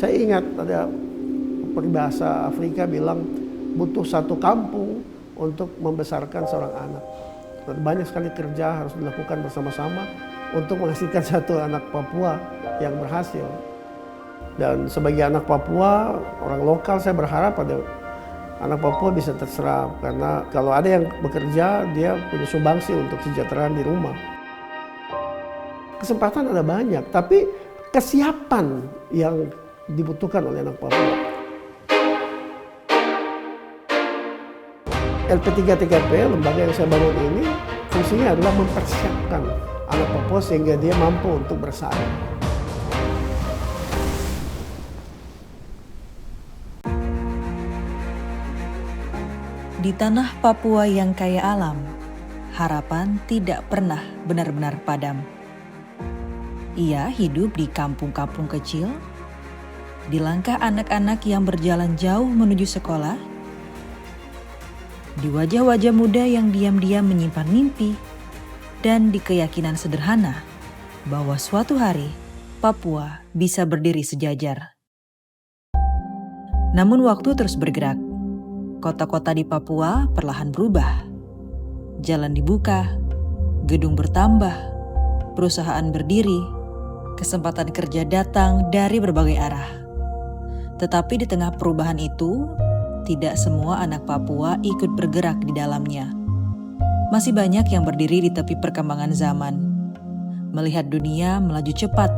Saya ingat ada peribahasa Afrika bilang butuh satu kampung untuk membesarkan seorang anak. Banyak sekali kerja harus dilakukan bersama-sama untuk menghasilkan satu anak Papua yang berhasil. Dan sebagai anak Papua, orang lokal, saya berharap ada anak Papua bisa terserap. Karena kalau ada yang bekerja, dia punya sumbangsi untuk kesejahteraan di rumah. Kesempatan ada banyak, tapi kesiapan yang dibutuhkan oleh anak Papua. LP3TKP, lembaga yang saya bangun ini, fungsinya adalah mempersiapkan anak Papua sehingga dia mampu untuk bersaing. Di tanah Papua yang kaya alam, harapan tidak pernah benar-benar padam. Ia hidup di kampung-kampung kecil, di langkah anak-anak yang berjalan jauh menuju sekolah, di wajah-wajah muda yang diam-diam menyimpan mimpi, dan di keyakinan sederhana bahwa suatu hari Papua bisa berdiri sejajar. Namun waktu terus bergerak. Kota-kota di Papua perlahan berubah. Jalan dibuka, gedung bertambah, perusahaan berdiri, kesempatan kerja datang dari berbagai arah. Tetapi di tengah perubahan itu, tidak semua anak Papua ikut bergerak di dalamnya. Masih banyak yang berdiri di tepi perkembangan zaman, melihat dunia melaju cepat,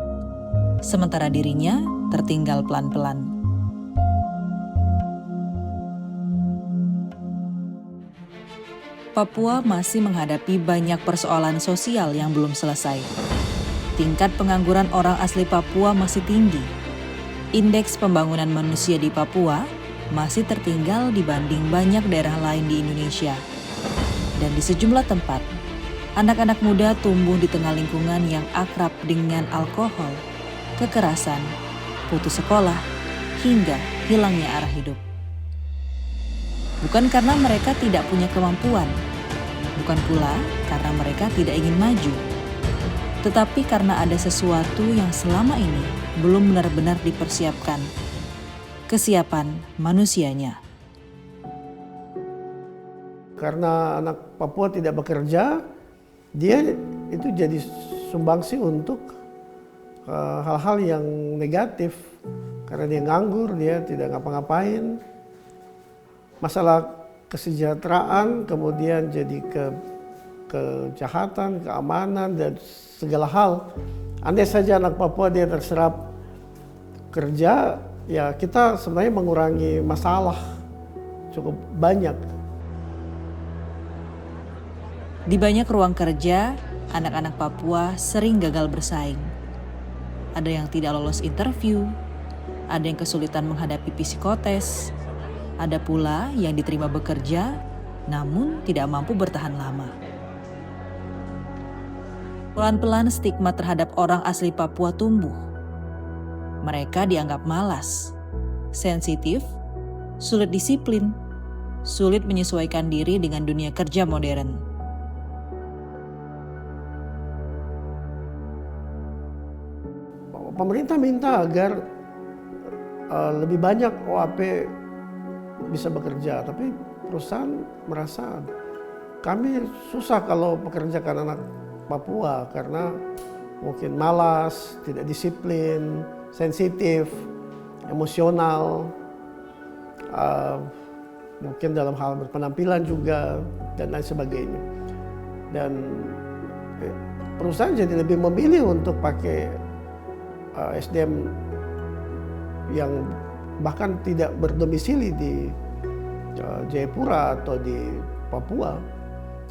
sementara dirinya tertinggal pelan-pelan. Papua masih menghadapi banyak persoalan sosial yang belum selesai. Tingkat pengangguran orang asli Papua masih tinggi. Indeks pembangunan manusia di Papua masih tertinggal dibanding banyak daerah lain di Indonesia. Dan di sejumlah tempat, anak-anak muda tumbuh di tengah lingkungan yang akrab dengan alkohol, kekerasan, putus sekolah, hingga hilangnya arah hidup. Bukan karena mereka tidak punya kemampuan, bukan pula karena mereka tidak ingin maju, tetapi karena ada sesuatu yang selama ini belum benar-benar dipersiapkan, kesiapan manusianya. Karena anak Papua tidak bekerja, dia itu jadi sumbangsi untuk hal-hal yang negatif. Karena dia nganggur, dia tidak ngapa-ngapain. Masalah kesejahteraan kemudian jadi kejahatan, keamanan, dan segala hal. Andai saja anak Papua dia terserap kerja, ya kita sebenarnya mengurangi masalah cukup banyak. Di banyak ruang kerja, anak-anak Papua sering gagal bersaing. Ada yang tidak lolos interview, ada yang kesulitan menghadapi psikotes, ada pula yang diterima bekerja namun tidak mampu bertahan lama. Pelan-pelan stigma terhadap orang asli Papua tumbuh. Mereka dianggap malas, sensitif, sulit disiplin, sulit menyesuaikan diri dengan dunia kerja modern. Pemerintah minta agar lebih banyak OAP bisa bekerja, tapi perusahaan merasa kami susah kalau pekerjakan anak Papua karena mungkin malas, tidak disiplin, sensitif, emosional, mungkin dalam hal berpenampilan juga, dan lain sebagainya. Dan perusahaan jadi lebih memilih untuk pakai SDM yang bahkan tidak berdomisili di Jayapura atau di Papua,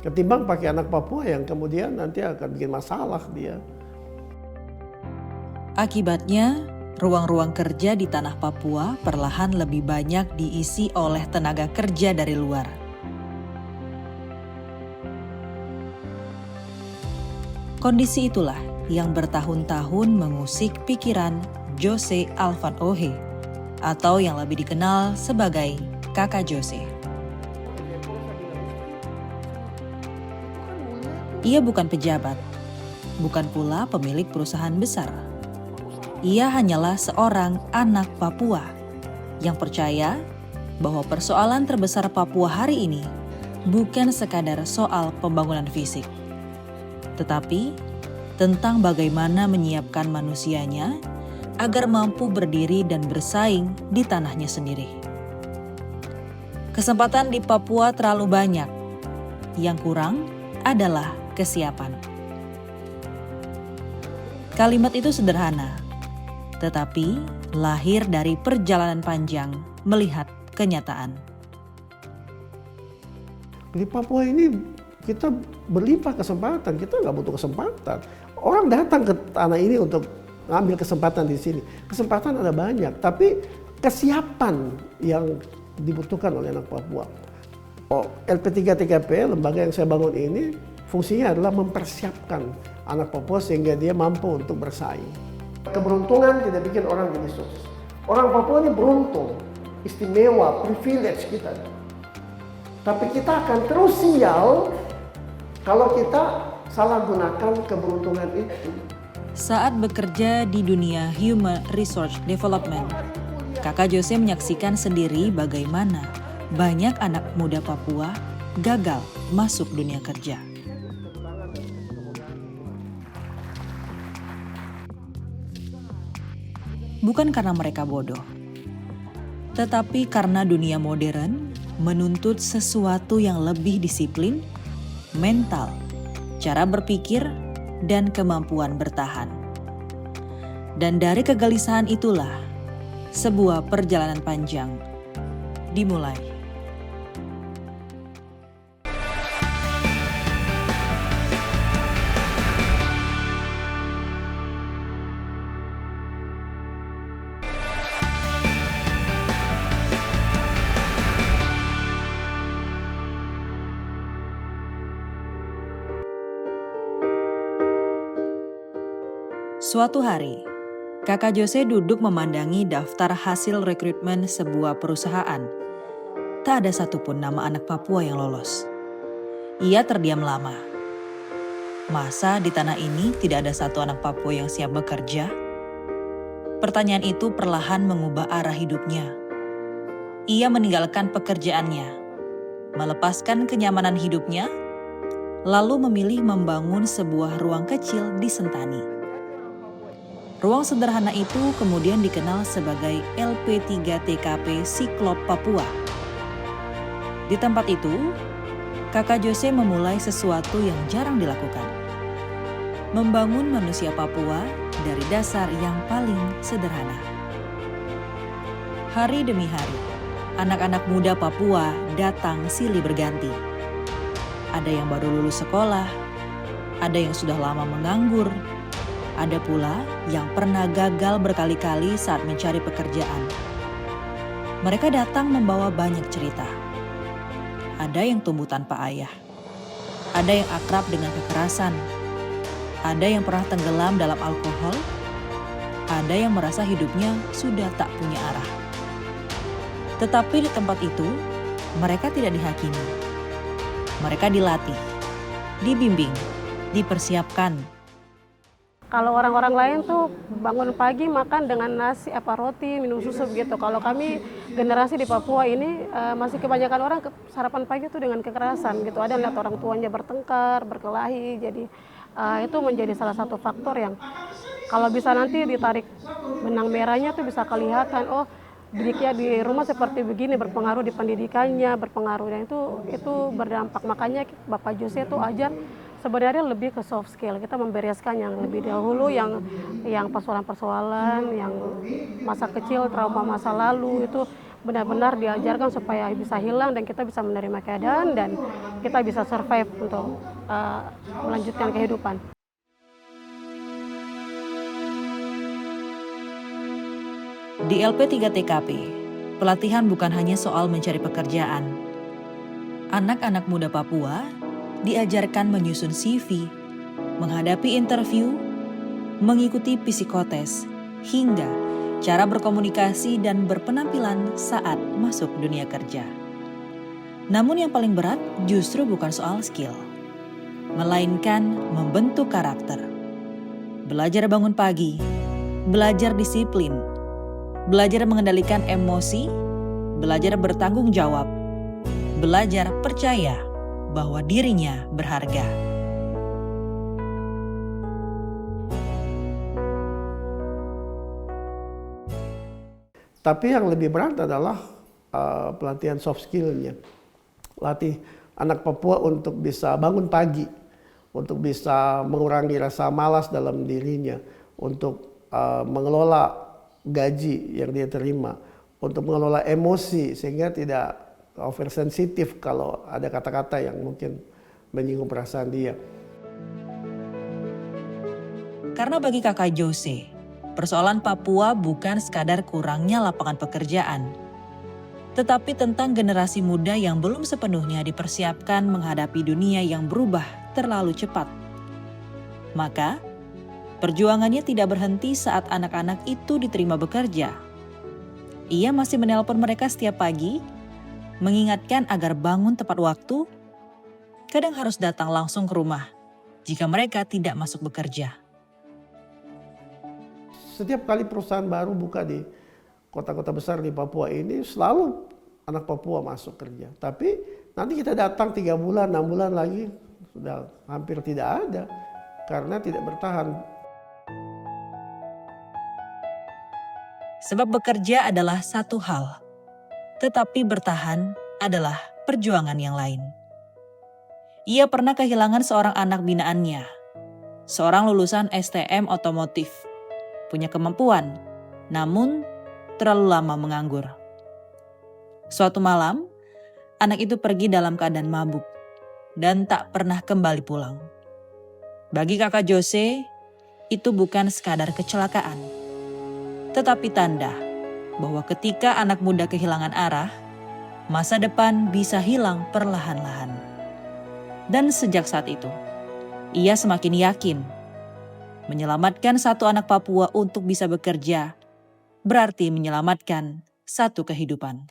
ketimbang pakai anak Papua yang kemudian nanti akan bikin masalah dia. Akibatnya, ruang-ruang kerja di tanah Papua perlahan lebih banyak diisi oleh tenaga kerja dari luar. Kondisi itulah yang bertahun-tahun mengusik pikiran Jose Alvan Ohe, atau yang lebih dikenal sebagai Kakak Jose. Ia bukan pejabat, bukan pula pemilik perusahaan besar. Ia hanyalah seorang anak Papua yang percaya bahwa persoalan terbesar Papua hari ini bukan sekadar soal pembangunan fisik, tetapi tentang bagaimana menyiapkan manusianya agar mampu berdiri dan bersaing di tanahnya sendiri. Kesempatan di Papua terlalu banyak, yang kurang adalah kesiapan. Kalimat itu sederhana, tetapi lahir dari perjalanan panjang melihat kenyataan. Di Papua ini kita berlimpah kesempatan, kita nggak butuh kesempatan. Orang datang ke tanah ini untuk ngambil kesempatan di sini. Kesempatan ada banyak, tapi kesiapan yang dibutuhkan oleh anak Papua. LP3TKP, lembaga yang saya bangun ini, fungsinya adalah mempersiapkan anak Papua sehingga dia mampu untuk bersaing. Keberuntungan tidak bikin orang jadi sukses. Orang Papua ini beruntung, istimewa, privilege kita. Tapi kita akan terus sial kalau kita salah gunakan keberuntungan itu. Saat bekerja di dunia Human Resource Development, Kakak Jose menyaksikan sendiri bagaimana banyak anak muda Papua gagal masuk dunia kerja. Bukan karena mereka bodoh, tetapi karena dunia modern menuntut sesuatu yang lebih disiplin, mental, cara berpikir, dan kemampuan bertahan. Dan dari kegelisahan itulah sebuah perjalanan panjang dimulai. Suatu hari, Kakak Jose duduk memandangi daftar hasil rekrutmen sebuah perusahaan. Tak ada satupun nama anak Papua yang lolos. Ia terdiam lama. Masa di tanah ini tidak ada satu anak Papua yang siap bekerja? Pertanyaan itu perlahan mengubah arah hidupnya. Ia meninggalkan pekerjaannya, melepaskan kenyamanan hidupnya, lalu memilih membangun sebuah ruang kecil di Sentani. Ruang sederhana itu kemudian dikenal sebagai LP3TKP Siklop Papua. Di tempat itu, Kakak Jose memulai sesuatu yang jarang dilakukan. Membangun manusia Papua dari dasar yang paling sederhana. Hari demi hari, anak-anak muda Papua datang silih berganti. Ada yang baru lulus sekolah, ada yang sudah lama menganggur, ada pula yang pernah gagal berkali-kali saat mencari pekerjaan. Mereka datang membawa banyak cerita. Ada yang tumbuh tanpa ayah. Ada yang akrab dengan kekerasan. Ada yang pernah tenggelam dalam alkohol. Ada yang merasa hidupnya sudah tak punya arah. Tetapi di tempat itu, mereka tidak dihakimi. Mereka dilatih, dibimbing, dipersiapkan. Kalau orang-orang lain tuh bangun pagi makan dengan nasi roti, minum susu begitu. Kalau kami generasi di Papua ini masih kebanyakan orang sarapan pagi tuh dengan kekerasan gitu. Ada lihat orang tuanya bertengkar, berkelahi. Jadi itu menjadi salah satu faktor yang kalau bisa nanti ditarik benang merahnya tuh bisa kelihatan, oh didiknya di rumah seperti begini, berpengaruh di pendidikannya, berpengaruh, dan itu berdampak. Makanya Bapak Jose tuh ajar sebenarnya lebih ke soft skill. Kita membereskan yang lebih dahulu, yang persoalan-persoalan, yang masa kecil, trauma masa lalu itu benar-benar diajarkan supaya bisa hilang dan kita bisa menerima keadaan dan kita bisa survive untuk melanjutkan kehidupan. Di LP3TKP, pelatihan bukan hanya soal mencari pekerjaan. Anak-anak muda Papua diajarkan menyusun CV, menghadapi interview, mengikuti psikotes, hingga cara berkomunikasi dan berpenampilan saat masuk dunia kerja. Namun yang paling berat justru bukan soal skill, melainkan membentuk karakter. Belajar bangun pagi, belajar disiplin, belajar mengendalikan emosi, belajar bertanggung jawab, belajar percaya bahwa dirinya berharga. Tapi yang lebih berat adalah pelatihan soft skill-nya. Latih anak Papua untuk bisa bangun pagi, untuk bisa mengurangi rasa malas dalam dirinya, untuk mengelola gaji yang dia terima, untuk mengelola emosi sehingga tidak oversensitif kalau ada kata-kata yang mungkin menyinggung perasaan dia. Karena bagi kakak Jose, persoalan Papua bukan sekadar kurangnya lapangan pekerjaan, tetapi tentang generasi muda yang belum sepenuhnya dipersiapkan menghadapi dunia yang berubah terlalu cepat. Maka, perjuangannya tidak berhenti saat anak-anak itu diterima bekerja. Ia masih menelpon mereka setiap pagi, mengingatkan agar bangun tepat waktu, kadang harus datang langsung ke rumah jika mereka tidak masuk bekerja. Setiap kali perusahaan baru buka di kota-kota besar di Papua ini, selalu anak Papua masuk kerja. Tapi nanti kita datang 3 bulan, 6 bulan lagi, sudah hampir tidak ada karena tidak bertahan. Sebab bekerja adalah satu hal, tetapi bertahan adalah perjuangan yang lain. Ia pernah kehilangan seorang anak binaannya, seorang lulusan STM otomotif, punya kemampuan, namun terlalu lama menganggur. Suatu malam, anak itu pergi dalam keadaan mabuk dan tak pernah kembali pulang. Bagi kakak Jose, itu bukan sekadar kecelakaan, tetapi tanda bahwa ketika anak muda kehilangan arah, masa depan bisa hilang perlahan-lahan. Dan sejak saat itu, ia semakin yakin menyelamatkan satu anak Papua untuk bisa bekerja berarti menyelamatkan satu kehidupan.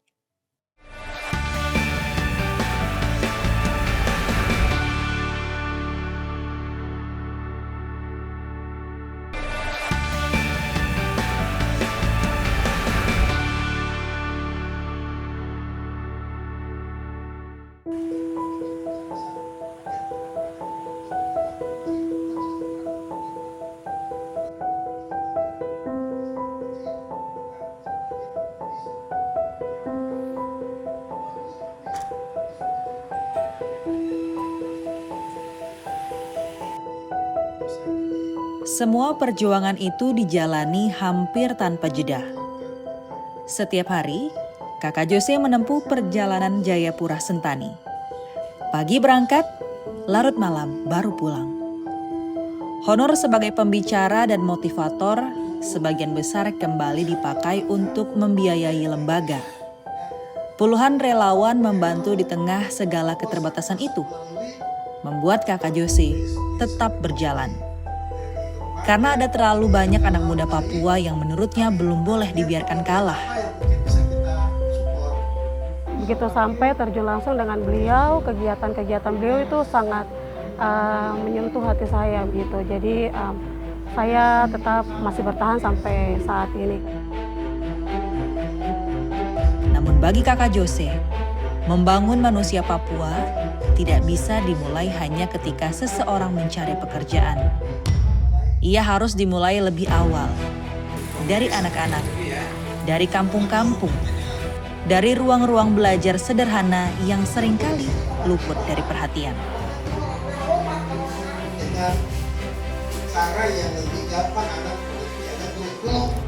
Semua perjuangan itu dijalani hampir tanpa jeda. Setiap hari, kakak Jose menempuh perjalanan Jayapura Sentani. Pagi berangkat, larut malam baru pulang. Honor sebagai pembicara dan motivator sebagian besar kembali dipakai untuk membiayai lembaga. Puluhan relawan membantu di tengah segala keterbatasan itu, membuat kakak Jose tetap berjalan. Karena ada terlalu banyak anak muda Papua yang menurutnya belum boleh dibiarkan kalah. Begitu sampai terjun langsung dengan beliau, kegiatan-kegiatan beliau itu sangat menyentuh hati saya gitu. Jadi saya tetap masih bertahan sampai saat ini. Namun bagi kakak Jose, membangun manusia Papua tidak bisa dimulai hanya ketika seseorang mencari pekerjaan. Ia harus dimulai lebih awal, dari anak-anak, dari kampung-kampung, dari ruang-ruang belajar sederhana yang seringkali luput dari perhatian.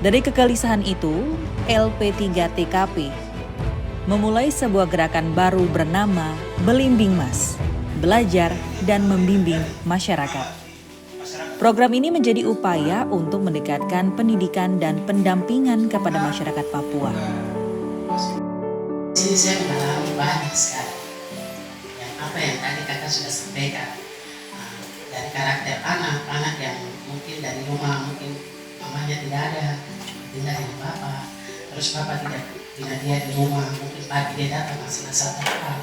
Dari kegelisahan itu, LP3TKP memulai sebuah gerakan baru bernama Belimbing Mas, belajar dan membimbing masyarakat. Program ini menjadi upaya untuk mendekatkan pendidikan dan pendampingan kepada masyarakat Papua. Di sini saya mengalami banyak sekali. Yang tadi kakak sudah sampaikan. Dari karakter anak yang mungkin dari rumah, mungkin mamanya tidak ada, tinggal dengan bapak. Terus bapak tidak dia di rumah, mungkin pagi dia datang masih masalah apa.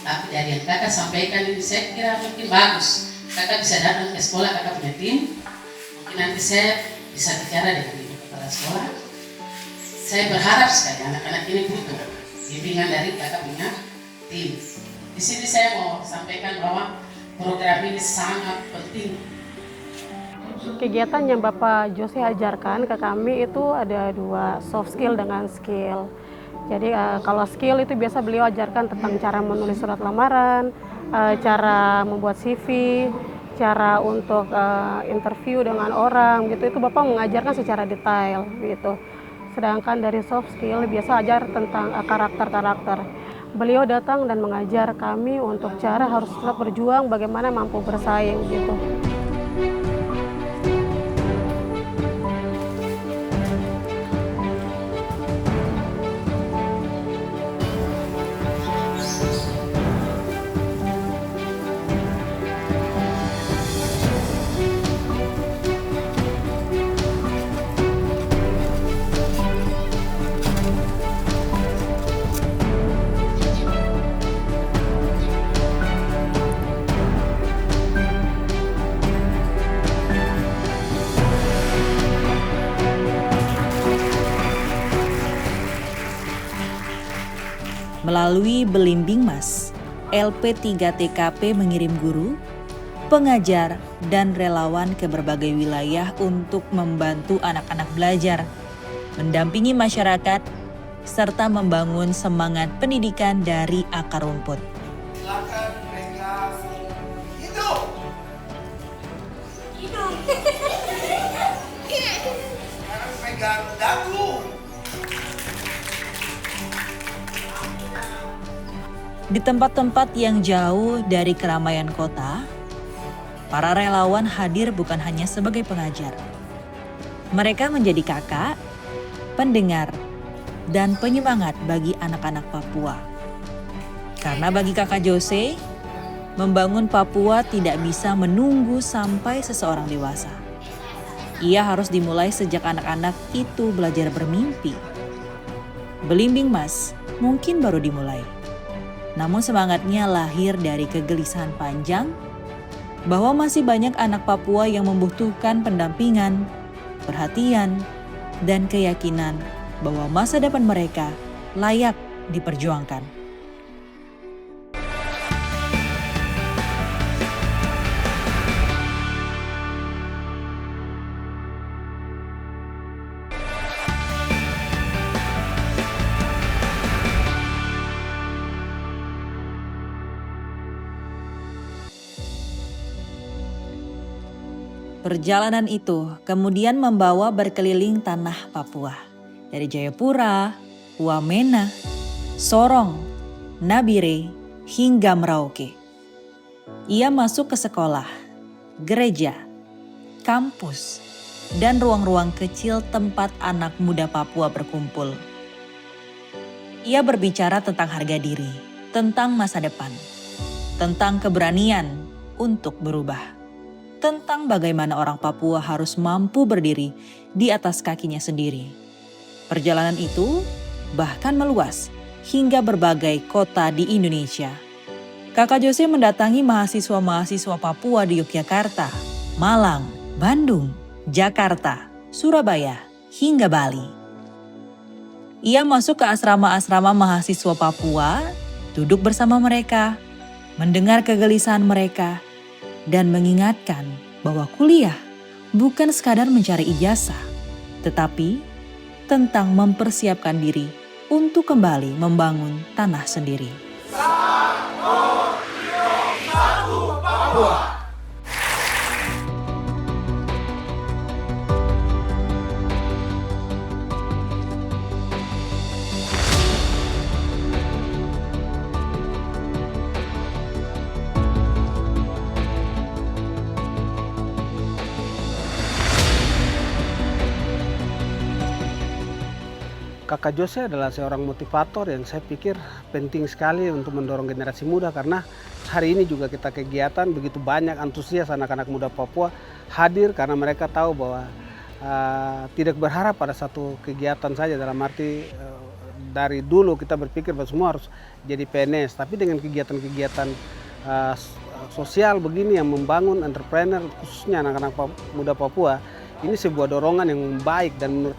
Tapi dari yang kakak sampaikan ini saya kira mungkin bagus. Kakak bisa datang ke sekolah, kakak punya tim, mungkin Mungkin nanti saya bisa bicara dengan ibu kepala sekolah. Saya berharap sekali anak-anak ini butuh bimbingan dari kakak punya tim. Di sini saya mau sampaikan bahwa program ini sangat penting. Kegiatan yang Bapak Jose ajarkan ke kami itu ada 2, soft skill dengan skill. Jadi kalau skill itu biasa beliau ajarkan tentang cara menulis surat lamaran, cara membuat CV, cara untuk interview dengan orang gitu. Itu Bapak mengajarkan secara detail gitu. Sedangkan dari soft skill biasa ajar tentang karakter-karakter. Beliau datang dan mengajar kami untuk cara harus tetap berjuang, bagaimana mampu bersaing gitu. Melalui Belimbing Mas, LP3TKP mengirim guru, pengajar, dan relawan ke berbagai wilayah untuk membantu anak-anak belajar, mendampingi masyarakat, serta membangun semangat pendidikan dari akar rumput. Silakan pegang hidung. Sekarang pegang dagu. Di tempat-tempat yang jauh dari keramaian kota, para relawan hadir bukan hanya sebagai pengajar. Mereka menjadi kakak, pendengar, dan penyemangat bagi anak-anak Papua. Karena bagi kakak Jose, membangun Papua tidak bisa menunggu sampai seseorang dewasa. Ia harus dimulai sejak anak-anak itu belajar bermimpi. Belimbing Mas mungkin baru dimulai. Namun semangatnya lahir dari kegelisahan panjang bahwa masih banyak anak Papua yang membutuhkan pendampingan, perhatian, dan keyakinan bahwa masa depan mereka layak diperjuangkan. Perjalanan itu kemudian membawa berkeliling tanah Papua, dari Jayapura, Wamena, Sorong, Nabire, hingga Merauke. Ia masuk ke sekolah, gereja, kampus, dan ruang-ruang kecil tempat anak muda Papua berkumpul. Ia berbicara tentang harga diri, tentang masa depan, tentang keberanian untuk berubah, tentang bagaimana orang Papua harus mampu berdiri di atas kakinya sendiri. Perjalanan itu bahkan meluas hingga berbagai kota di Indonesia. Kakak Jose mendatangi mahasiswa-mahasiswa Papua di Yogyakarta, Malang, Bandung, Jakarta, Surabaya, hingga Bali. Ia masuk ke asrama-asrama mahasiswa Papua, duduk bersama mereka, mendengar kegelisahan mereka, dan mengingatkan bahwa kuliah bukan sekadar mencari ijazah, tetapi tentang mempersiapkan diri untuk kembali membangun tanah sendiri. 1, 2, 1, Papua. Kakak Jose adalah seorang motivator yang saya pikir penting sekali untuk mendorong generasi muda, karena hari ini juga kita kegiatan begitu banyak antusias anak-anak muda Papua hadir karena mereka tahu bahwa tidak berharap pada satu kegiatan saja, dalam arti dari dulu kita berpikir bahwa semua harus jadi PNS, tapi dengan kegiatan-kegiatan sosial begini yang membangun entrepreneur khususnya anak-anak muda Papua ini sebuah dorongan yang baik dan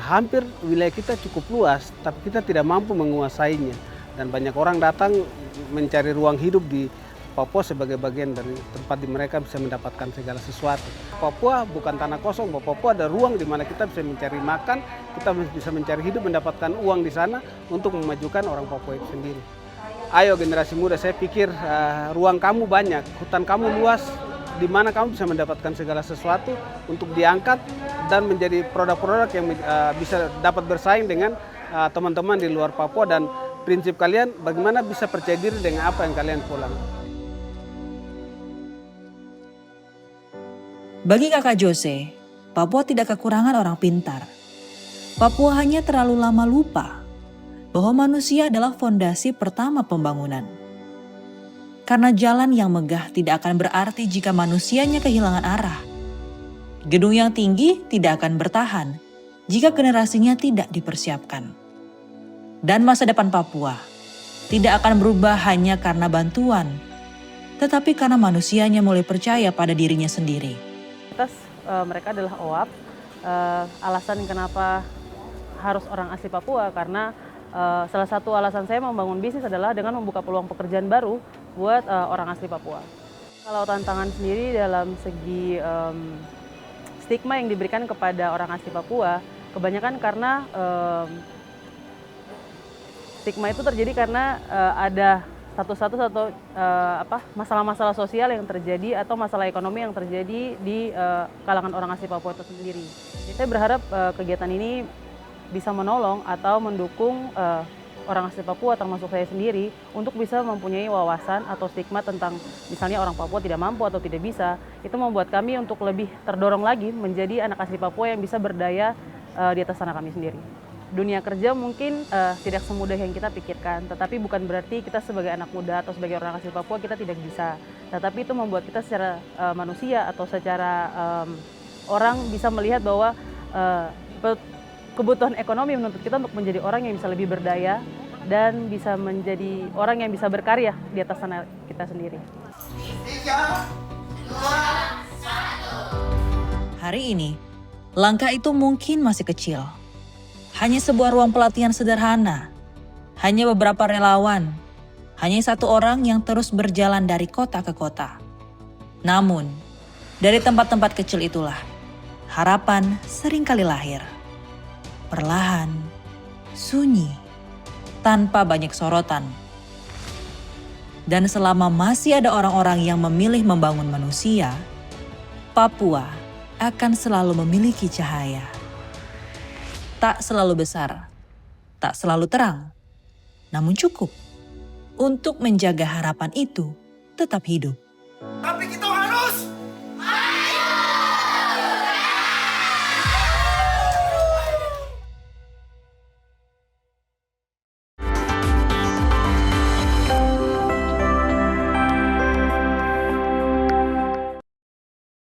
hampir wilayah kita cukup luas tapi kita tidak mampu menguasainya dan banyak orang datang mencari ruang hidup di Papua sebagai bagian dari tempat di mereka bisa mendapatkan segala sesuatu. Papua bukan tanah kosong, Papua ada ruang di mana kita bisa mencari makan, kita bisa mencari hidup, mendapatkan uang di sana untuk memajukan orang Papua itu sendiri. Ayo generasi muda, saya pikir ruang kamu banyak, hutan kamu luas, di mana kamu bisa mendapatkan segala sesuatu untuk diangkat dan menjadi produk-produk yang bisa dapat bersaing dengan teman-teman di luar Papua dan prinsip kalian bagaimana bisa percaya diri dengan apa yang kalian pulang. Bagi kakak Jose, Papua tidak kekurangan orang pintar. Papua hanya terlalu lama lupa bahwa manusia adalah fondasi pertama pembangunan. Karena jalan yang megah tidak akan berarti jika manusianya kehilangan arah. Gedung yang tinggi tidak akan bertahan jika generasinya tidak dipersiapkan. Dan masa depan Papua tidak akan berubah hanya karena bantuan, tetapi karena manusianya mulai percaya pada dirinya sendiri. Mereka adalah OAP. Alasan kenapa harus orang asli Papua karena salah satu alasan saya membangun bisnis adalah dengan membuka peluang pekerjaan baru buat orang asli Papua. Kalau tantangan sendiri dalam segi stigma yang diberikan kepada orang asli Papua, kebanyakan karena stigma itu terjadi karena ada masalah-masalah sosial yang terjadi atau masalah ekonomi yang terjadi di kalangan orang asli Papua itu sendiri. Jadi saya berharap kegiatan ini bisa menolong atau mendukung orang asli Papua termasuk saya sendiri untuk bisa mempunyai wawasan atau stigma tentang misalnya orang Papua tidak mampu atau tidak bisa. Itu membuat kami untuk lebih terdorong lagi menjadi anak asli Papua yang bisa berdaya di atas tanah kami sendiri. Dunia kerja mungkin tidak semudah yang kita pikirkan, tetapi bukan berarti kita sebagai anak muda atau sebagai orang asli Papua kita tidak bisa. Tetapi itu membuat kita secara manusia atau secara orang bisa melihat bahwa kebutuhan ekonomi menuntut kita untuk menjadi orang yang bisa lebih berdaya dan bisa menjadi orang yang bisa berkarya di atas tanah kita sendiri. 3, 2, 1. Hari ini, langkah itu mungkin masih kecil. Hanya sebuah ruang pelatihan sederhana, hanya beberapa relawan, hanya satu orang yang terus berjalan dari kota ke kota. Namun, dari tempat-tempat kecil itulah, harapan seringkali lahir. Perlahan, sunyi, tanpa banyak sorotan. Dan selama masih ada orang-orang yang memilih membangun manusia, Papua akan selalu memiliki cahaya. Tak selalu besar, tak selalu terang, namun cukup untuk menjaga harapan itu tetap hidup. Tapi